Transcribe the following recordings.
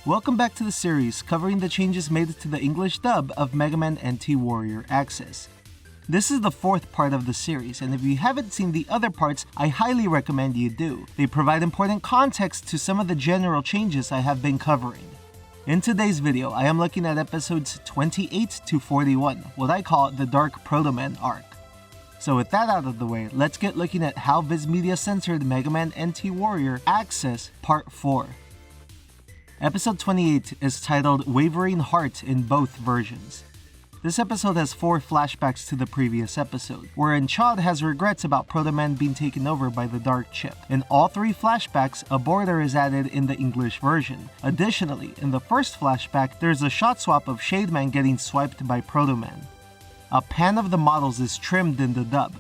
Welcome back to the series covering the changes made to the English dub of Mega Man NT Warrior Axess. This is the fourth part of the series, and if you haven't seen the other parts, I highly recommend you do. They provide important context to some of the general changes I have been covering. In today's video, I am looking at episodes 28 to 41, what I call the Dark Protoman Arc. So with that out of the way, let's get looking at how Viz Media censored Mega Man NT Warrior Axess Part 4. Episode 28 is titled Wavering Heart in both versions. This episode has 4 flashbacks to the previous episode, wherein Chad has regrets about Protoman being taken over by the Dark Chip. In all 3 flashbacks, a border is added in the English version. Additionally, in the first flashback, there's a shot swap of Shademan getting swiped by Protoman. A pan of the models is trimmed in the dub.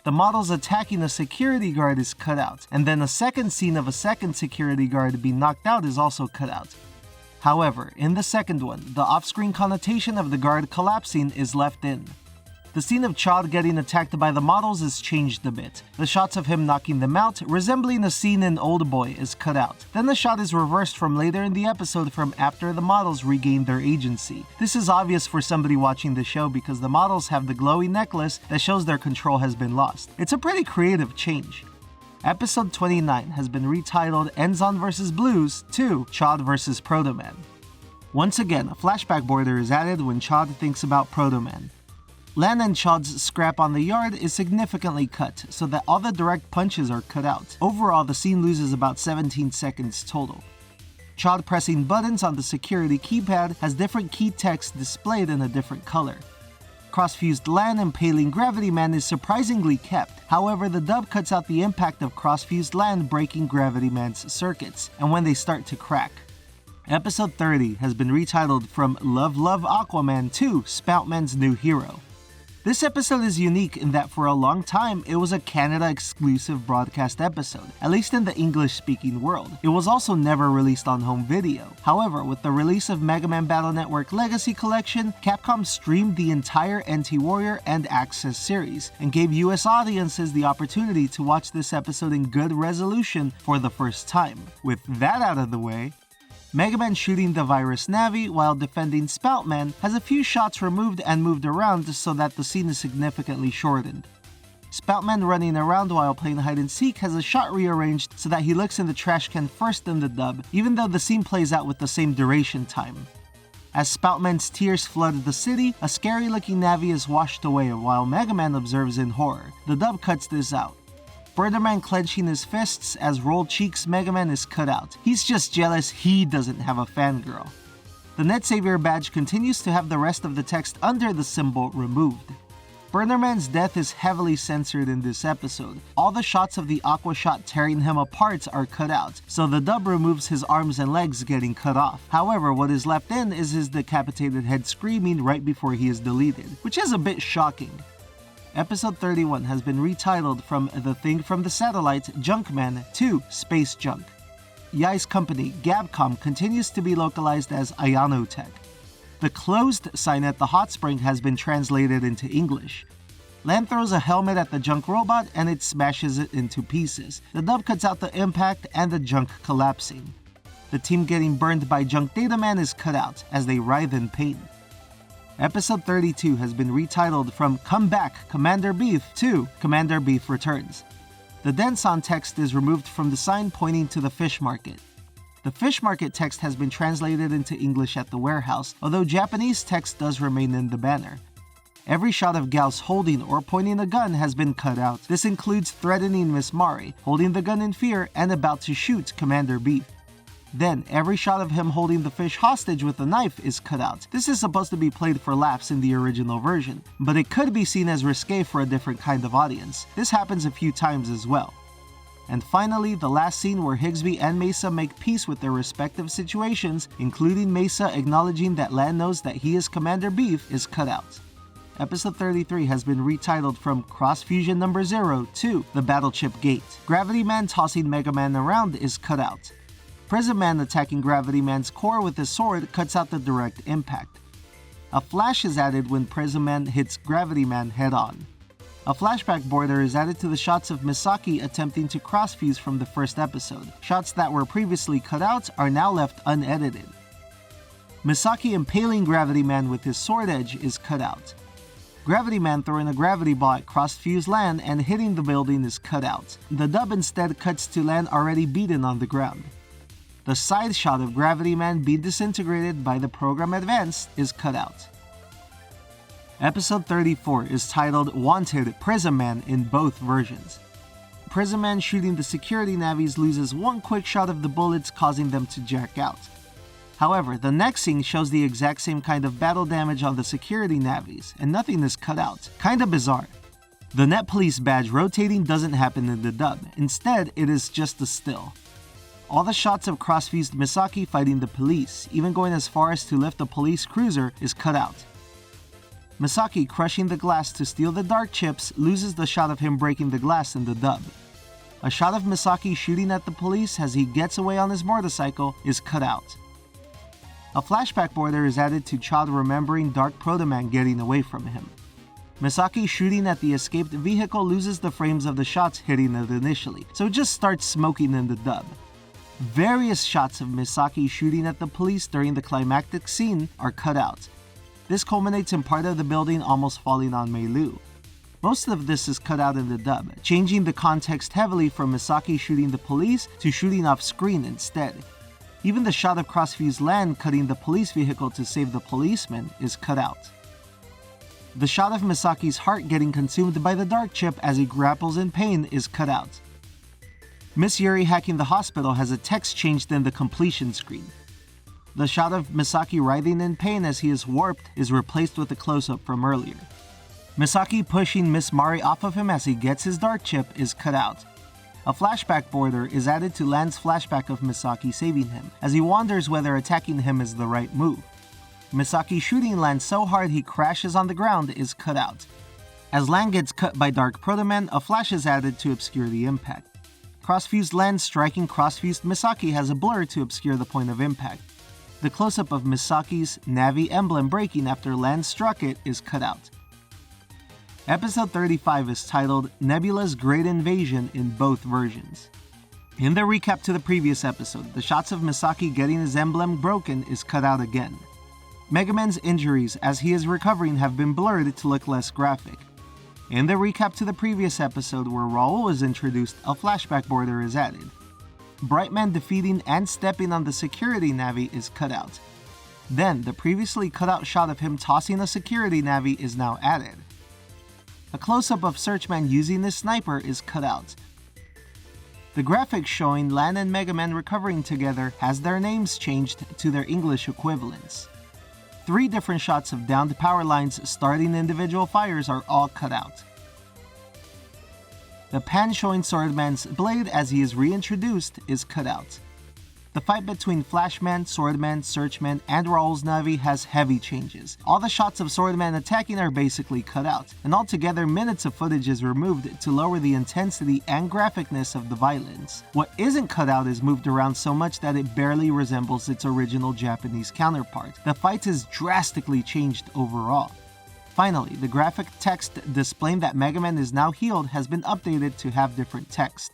The models attacking a security guard is cut out, and then a second scene of a second security guard being knocked out is also cut out. However, in the second one, the off-screen connotation of the guard collapsing is left in. The scene of Chad getting attacked by the models is changed a bit. The shots of him knocking them out, resembling a scene in Old Boy, is cut out. Then the shot is reversed from later in the episode from after the models regain their agency. This is obvious for somebody watching the show because the models have the glowy necklace that shows their control has been lost. It's a pretty creative change. Episode 29 has been retitled Enzon vs. Blues 2 Chad vs. Protoman. Once again, a flashback border is added when Chad thinks about Protoman. Lan and Chad's scrap on the yard is significantly cut, so that all the direct punches are cut out. Overall, the scene loses about 17 seconds total. Chad pressing buttons on the security keypad has different key text displayed in a different color. Cross-fused Lan impaling Gravity Man is surprisingly kept, however the dub cuts out the impact of cross-fused Lan breaking Gravity Man's circuits, and when they start to crack. Episode 30 has been retitled From Love Love Aquaman to Spoutman's New Hero. This episode is unique in that for a long time, it was a Canada-exclusive broadcast episode, at least in the English-speaking world. It was also never released on home video. However, with the release of Mega Man Battle Network Legacy Collection, Capcom streamed the entire NT Warrior and Axess series, and gave US audiences the opportunity to watch this episode in good resolution for the first time. With that out of the way, Mega Man shooting the Virus Navi while defending Spoutman has a few shots removed and moved around so that the scene is significantly shortened. Spoutman running around while playing hide and seek has a shot rearranged so that he looks in the trash can first in the dub, even though the scene plays out with the same duration time. As Spoutman's tears flood the city, a scary looking Navi is washed away while Mega Man observes in horror. The dub cuts this out. Birdman clenching his fists as rolled cheeks Mega Man is cut out. He's just jealous he doesn't have a fangirl. The Net Savior badge continues to have the rest of the text under the symbol removed. Burnerman's death is heavily censored in this episode. All the shots of the Aqua Shot tearing him apart are cut out, so the dub removes his arms and legs getting cut off. However, what is left in is his decapitated head screaming right before he is deleted, which is a bit shocking. Episode 31 has been retitled From The Thing From The Satellite, Junkman to Space Junk. Yai's company, Gabcom, continues to be localized as Ayanotech. The closed sign at the hot spring has been translated into English. Lan throws a helmet at the junk robot and it smashes it into pieces. The dub cuts out the impact and the junk collapsing. The team getting burned by Junk Data Man is cut out as they writhe in pain. Episode 32 has been retitled From Come Back, Commander Beef to Commander Beef Returns. The Denson text is removed from the sign pointing to the fish market. The fish market text has been translated into English at the warehouse, although Japanese text does remain in the banner. Every shot of Gauss holding or pointing a gun has been cut out. This includes threatening Miss Mari, holding the gun in fear, and about to shoot Commander Beef. Then, every shot of him holding the fish hostage with a knife is cut out. This is supposed to be played for laughs in the original version, but it could be seen as risque for a different kind of audience. This happens a few times as well. And finally, the last scene where Higsby and Mesa make peace with their respective situations, including Mesa acknowledging that Lan knows that he is Commander Beef, is cut out. Episode 33 has been retitled From Cross Fusion Number 0 to The Battle Chip Gate. Gravity Man tossing Mega Man around is cut out. Prism Man attacking Gravity Man's core with his sword cuts out the direct impact. A flash is added when Prism Man hits Gravity Man head-on. A flashback border is added to the shots of Misaki attempting to crossfuse from the first episode. Shots that were previously cut out are now left unedited. Misaki impaling Gravity Man with his sword edge is cut out. Gravity Man throwing a gravity ball at crossfused Lan and hitting the building is cut out. The dub instead cuts to Lan already beaten on the ground. The side shot of Gravity Man being disintegrated by the program Advance is cut out. Episode 34 is titled Wanted Prism Man in both versions. Prism Man shooting the security navies loses one quick shot of the bullets, causing them to jack out. However, the next scene shows the exact same kind of battle damage on the security navies, and nothing is cut out. Kinda bizarre. The Net Police badge rotating doesn't happen in the dub, instead it is just a still. All the shots of crossfused Misaki fighting the police, even going as far as to lift a police cruiser, is cut out. Misaki crushing the glass to steal the dark chips loses the shot of him breaking the glass in the dub. A shot of Misaki shooting at the police as he gets away on his motorcycle is cut out. A flashback border is added to Chad remembering Dark Protoman getting away from him. Misaki shooting at the escaped vehicle loses the frames of the shots hitting it initially, so it just starts smoking in the dub. Various shots of Misaki shooting at the police during the climactic scene are cut out. This culminates in part of the building almost falling on Mei-Lu. Most of this is cut out in the dub, changing the context heavily from Misaki shooting the police to shooting off screen instead. Even the shot of crossfused Lan cutting the police vehicle to save the policeman is cut out. The shot of Misaki's heart getting consumed by the dark chip as he grapples in pain is cut out. Miss Yuri hacking the hospital has a text changed in the completion screen. The shot of Misaki writhing in pain as he is warped is replaced with a close-up from earlier. Misaki pushing Miss Mari off of him as he gets his dark chip is cut out. A flashback border is added to Lan's flashback of Misaki saving him, as he wonders whether attacking him is the right move. Misaki shooting Lan so hard he crashes on the ground is cut out. As Lan gets cut by Dark Protoman, a flash is added to obscure the impact. Crossfused Lan striking crossfused Misaki has a blur to obscure the point of impact. The close-up of Misaki's Navi emblem breaking after Lan struck it is cut out. Episode 35 is titled Nebula's Great Invasion in both versions. In the recap to the previous episode, the shots of Misaki getting his emblem broken is cut out again. Mega Man's injuries as he is recovering have been blurred to look less graphic. In the recap to the previous episode where Raul is introduced, a flashback border is added. Brightman defeating and stepping on the security Navi is cut out. Then, the previously cut out shot of him tossing a security Navi is now added. A close-up of Searchman using his sniper is cut out. The graphics showing Lan and Mega Man recovering together has their names changed to their English equivalents. 3 different shots of downed power lines starting individual fires are all cut out. The pan showing Swordman's blade as he is reintroduced is cut out. The fight between Flashman, Swordman, Searchman, and Raul's Navi has heavy changes. All the shots of Swordman attacking are basically cut out, and altogether minutes of footage is removed to lower the intensity and graphicness of the violence. What isn't cut out is moved around so much that it barely resembles its original Japanese counterpart. The fight is drastically changed overall. Finally, the graphic text displaying that Mega Man is now healed has been updated to have different text.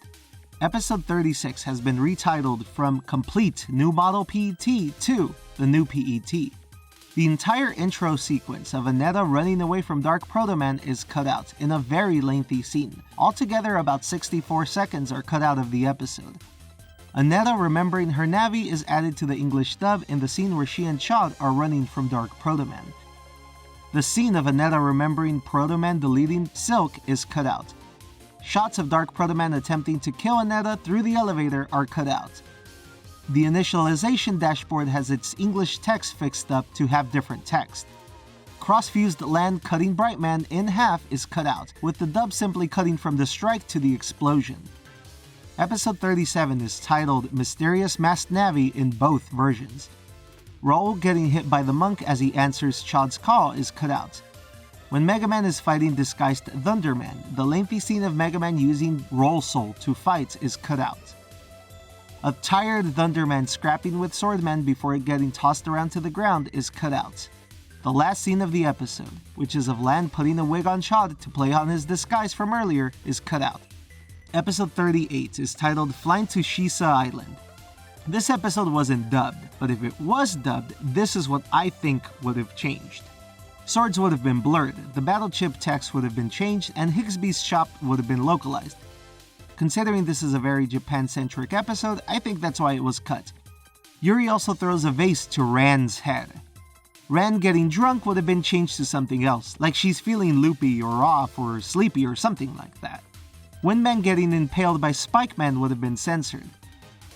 Episode 36 has been retitled from Complete New Model PET to The New PET. The entire intro sequence of Aneta running away from Dark Protoman is cut out in a very lengthy scene. Altogether, about 64 seconds are cut out of the episode. Aneta remembering her Navi is added to the English dub in the scene where she and Chad are running from Dark Protoman. The scene of Aneta remembering Protoman deleting Silk is cut out. Shots of Dark Protoman attempting to kill Aneta through the elevator are cut out. The initialization dashboard has its English text fixed up to have different text. Crossfused Lan cutting Brightman in half is cut out, with the dub simply cutting from the strike to the explosion. Episode 37 is titled Mysterious Masked Navi in both versions. Raul getting hit by the monk as he answers Chad's call is cut out. When Mega Man is fighting disguised Thunderman, the lengthy scene of Mega Man using Roll Soul to fight is cut out. A tired Thunderman scrapping with Swordman before getting tossed around to the ground is cut out. The last scene of the episode, which is of Lan putting a wig on Chad to play on his disguise from earlier, is cut out. Episode 38 is titled Flying to Shisa Island. This episode wasn't dubbed, but if it was dubbed, this is what I think would have changed. Swords would have been blurred, the battle chip text would have been changed, and Higsby's shop would have been localized. Considering this is a very Japan-centric episode, I think that's why it was cut. Yuri also throws a vase to Ran's head. Ran getting drunk would have been changed to something else, like she's feeling loopy or off or sleepy or something like that. Windman getting impaled by Spikeman would have been censored.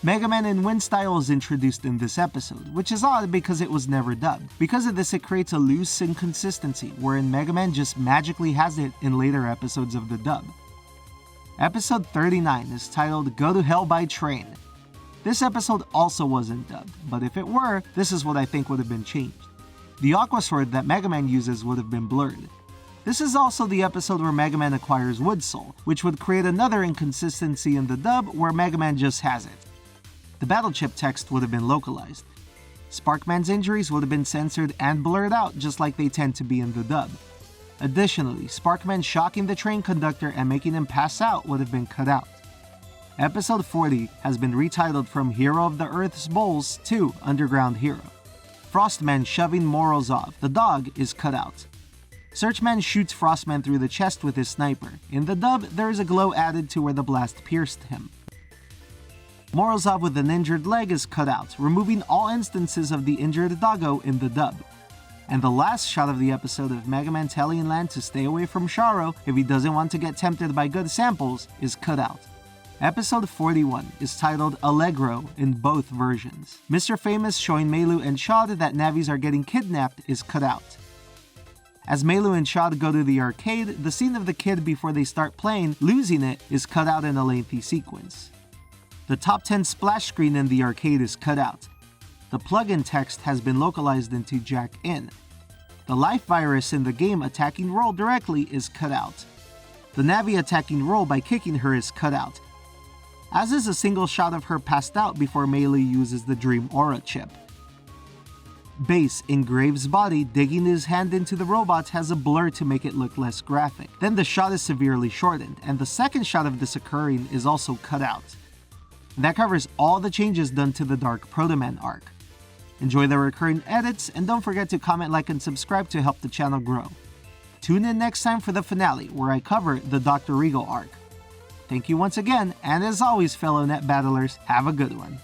Mega Man in Wind style is introduced in this episode, which is odd because it was never dubbed. Because of this, it creates a loose inconsistency, wherein Mega Man just magically has it in later episodes of the dub. Episode 39 is titled Go to Hell by Train. This episode also wasn't dubbed, but if it were, this is what I think would have been changed. The Aqua Sword that Mega Man uses would have been blurred. This is also the episode where Mega Man acquires Wood Soul, which would create another inconsistency in the dub where Mega Man just has it. The battle chip text would have been localized. Sparkman's injuries would have been censored and blurred out just like they tend to be in the dub. Additionally, Sparkman shocking the train conductor and making him pass out would have been cut out. Episode 40 has been retitled from Hero of the Earth's Bowls to Underground Hero. Frostman shoving Morozov, the dog, is cut out. Searchman shoots Frostman through the chest with his sniper. In the dub, there is a glow added to where the blast pierced him. Morozov with an injured leg is cut out, removing all instances of the injured doggo in the dub. And the last shot of the episode of Mega Man telling Lan to stay away from Sharo if he doesn't want to get tempted by good samples is cut out. Episode 41 is titled Allegro in both versions. Mr. Famous showing Melu and Chad that Navis are getting kidnapped is cut out. As Melu and Chad go to the arcade, the scene of the kid before they start playing, losing it, is cut out in a lengthy sequence. The top 10 splash screen in the arcade is cut out. The plugin text has been localized into Jack In. The life virus in the game attacking Roll directly is cut out. The Navi attacking Roll by kicking her is cut out, as is a single shot of her passed out before Melee uses the Dream Aura chip. Bass in Graves' body digging his hand into the robot has a blur to make it look less graphic. Then the shot is severely shortened, and the second shot of this occurring is also cut out. That covers all the changes done to the Dark Protoman Arc. Enjoy the recurring edits, and don't forget to comment, like, and subscribe to help the channel grow. Tune in next time for the finale, where I cover the Dr. Regal arc. Thank you once again, and as always, fellow net battlers, have a good one.